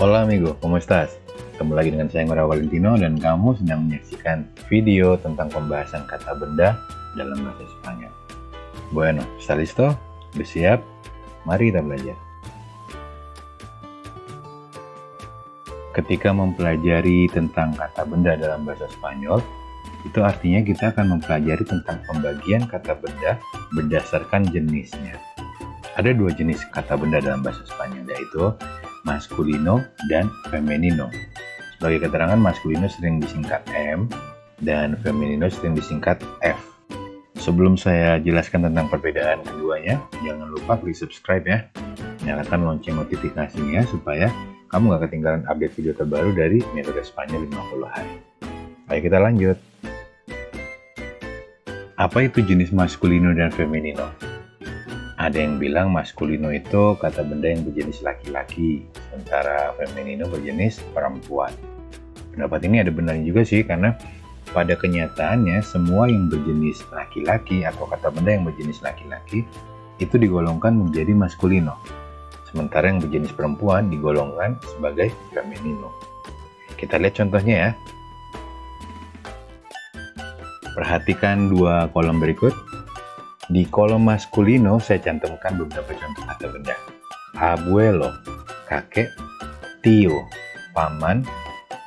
Hola amigo, ¿cómo estás? Ketemu lagi dengan saya Ngora Valentino dan kamu sedang menyaksikan video tentang pembahasan kata benda dalam bahasa Spanyol. Bueno, ¿está listo? ¿Udah siap? Mari kita belajar. Ketika mempelajari tentang kata benda dalam bahasa Spanyol, itu artinya kita akan mempelajari tentang pembagian kata benda berdasarkan jenisnya. Ada dua jenis kata benda dalam bahasa Spanyol, yaitu maskulino dan femenino. Sebagai keterangan, maskulino sering disingkat M dan femenino sering disingkat F. Sebelum saya jelaskan tentang perbedaan keduanya, jangan lupa klik subscribe ya. Nyalakan lonceng notifikasinya supaya kamu gak ketinggalan update video terbaru dari Metode Spanyol 50 Hari. Ayo kita lanjut. Apa itu jenis maskulino dan femenino? Ada yang bilang maskulino itu kata benda yang berjenis laki-laki, sementara femenino berjenis perempuan. Pendapat ini ada benarnya juga sih, karena pada kenyataannya semua yang berjenis laki-laki atau kata benda yang berjenis laki-laki itu digolongkan menjadi maskulino, sementara yang berjenis perempuan digolongkan sebagai femenino. Kita lihat contohnya ya. Perhatikan dua kolom berikut. Di kolom maskulino saya cantumkan beberapa contoh kata benda. Abuelo, kakek. Tío, paman.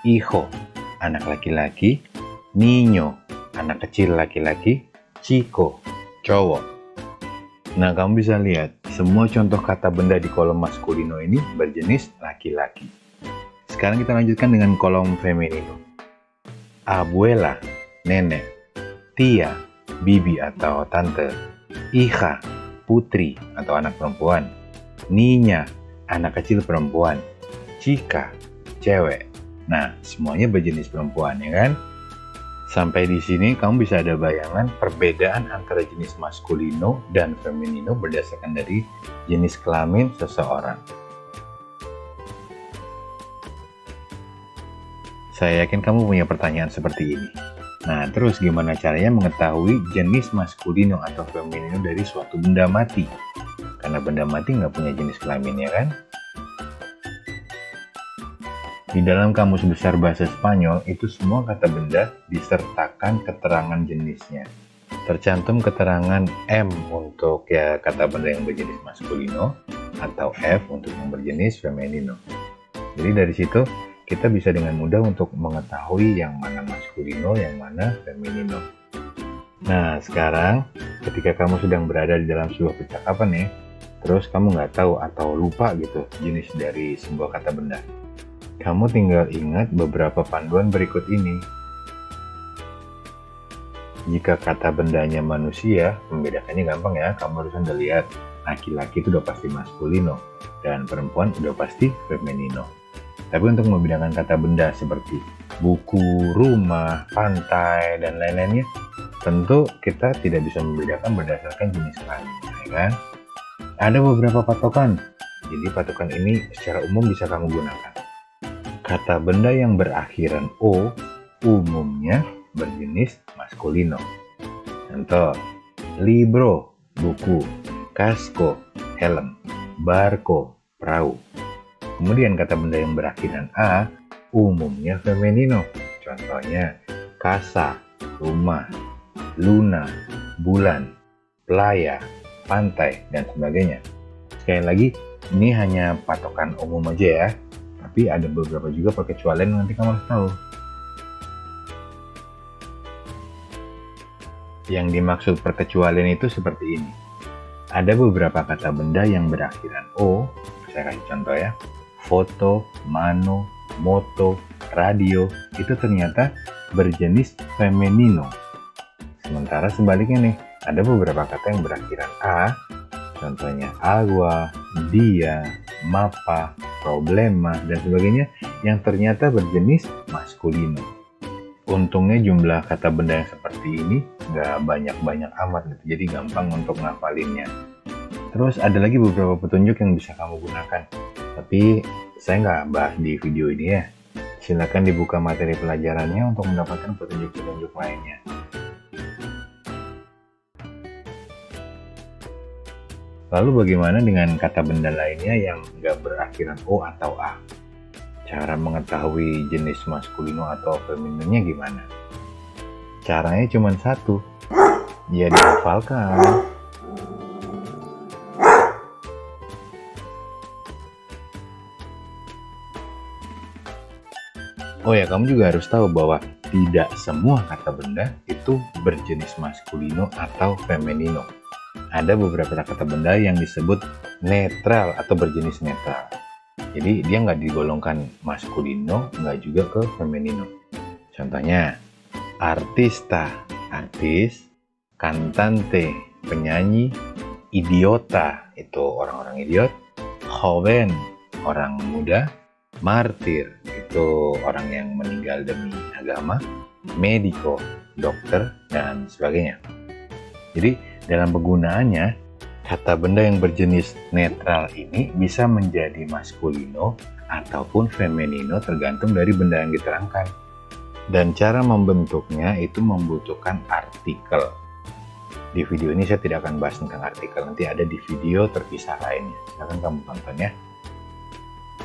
Hijo, anak laki-laki. Niño, anak kecil laki-laki. Chico, cowok. Nah, kamu bisa lihat semua contoh kata benda di kolom maskulino ini berjenis laki-laki. Sekarang kita lanjutkan dengan kolom femenino. Abuela, nenek. Tia, bibi atau tante. Hija, putri atau anak perempuan. Niña, anak kecil perempuan. Chica, cewek. Nah, semuanya berjenis perempuan, ya kan? Sampai di sini kamu bisa ada bayangan perbedaan antara jenis maskulino dan femenino berdasarkan dari jenis kelamin seseorang. Saya yakin kamu punya pertanyaan seperti ini. Nah, terus gimana caranya mengetahui jenis maskulino atau femenino dari suatu benda mati? Karena benda mati nggak punya jenis kelamin, ya kan? Di dalam Kamus Besar Bahasa Spanyol, itu semua kata benda disertakan keterangan jenisnya. Tercantum keterangan M untuk kata benda yang berjenis maskulino, atau F untuk yang berjenis femenino. Jadi dari situ, kita bisa dengan mudah untuk mengetahui yang mana maskulino, yang mana femenino. Nah, sekarang ketika kamu sedang berada di dalam sebuah percakapan nih, terus kamu nggak tahu atau lupa gitu jenis dari sebuah kata benda. Kamu tinggal ingat beberapa panduan berikut ini. Jika kata bendanya manusia, membedakannya gampang ya. Kamu harus udah lihat, laki-laki itu udah pasti maskulino, dan perempuan udah pasti femenino. Tapi untuk membedakan kata benda seperti buku, rumah, pantai, dan lain-lainnya, tentu kita tidak bisa membedakan berdasarkan jenis kelaminnya, ya kan? Ada beberapa patokan, jadi patokan ini secara umum bisa kamu gunakan. Kata benda yang berakhiran O umumnya berjenis maskulino. Contoh, libro, buku, casco, helm, barco, perahu. Kemudian kata benda yang berakhiran A umumnya femenino. Contohnya casa, rumah, luna, bulan, playa, pantai, dan sebagainya. Sekali lagi, ini hanya patokan umum aja ya. Tapi ada beberapa juga perkecualian yang nanti kamu harus tahu. Yang dimaksud perkecualian itu seperti ini. Ada beberapa kata benda yang berakhiran O. Saya kasih contoh ya. Foto, mano, moto, radio, itu ternyata berjenis femenino. Sementara sebaliknya nih, ada beberapa kata yang berakhiran A, contohnya agua, dia, mapa, problema, dan sebagainya, yang ternyata berjenis maskulino. Untungnya jumlah kata benda yang seperti ini nggak banyak-banyak amat gitu, jadi gampang untuk ngafalinnya. Terus ada lagi beberapa petunjuk yang bisa kamu gunakan. Tapi saya nggak bahas di video ini ya. Silakan dibuka materi pelajarannya untuk mendapatkan petunjuk-petunjuk lainnya. Lalu bagaimana dengan kata benda lainnya yang nggak berakhiran O atau A? Cara mengetahui jenis maskulino atau femininonya gimana? Caranya cuma satu, ya dihafalkan. Oh ya, kamu juga harus tahu bahwa tidak semua kata benda itu berjenis maskulino atau feminino. Ada beberapa kata benda yang disebut netral atau berjenis netral. Jadi dia nggak digolongkan maskulino, nggak juga ke feminino. Contohnya, artista, artis, cantante, penyanyi, idiota, itu orang-orang idiot, joven, orang muda, martir, itu orang yang meninggal demi agama, medico, dokter, dan sebagainya. Jadi dalam penggunaannya, kata benda yang berjenis netral ini bisa menjadi maskulino ataupun feminino tergantung dari benda yang diterangkan. Dan cara membentuknya itu membutuhkan artikel. Di video ini saya tidak akan bahas tentang artikel, nanti ada di video terpisah lainnya. Silahkan kamu tonton ya.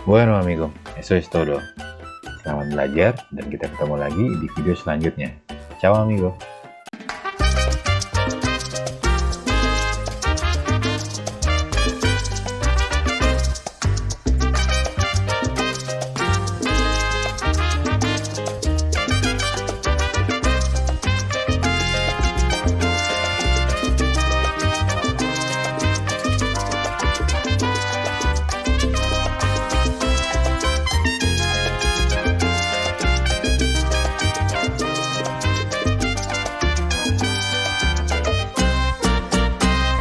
Bueno amigo, eso es todo. Selamat belajar dan kita ketemu lagi di video selanjutnya. Ciao amigo.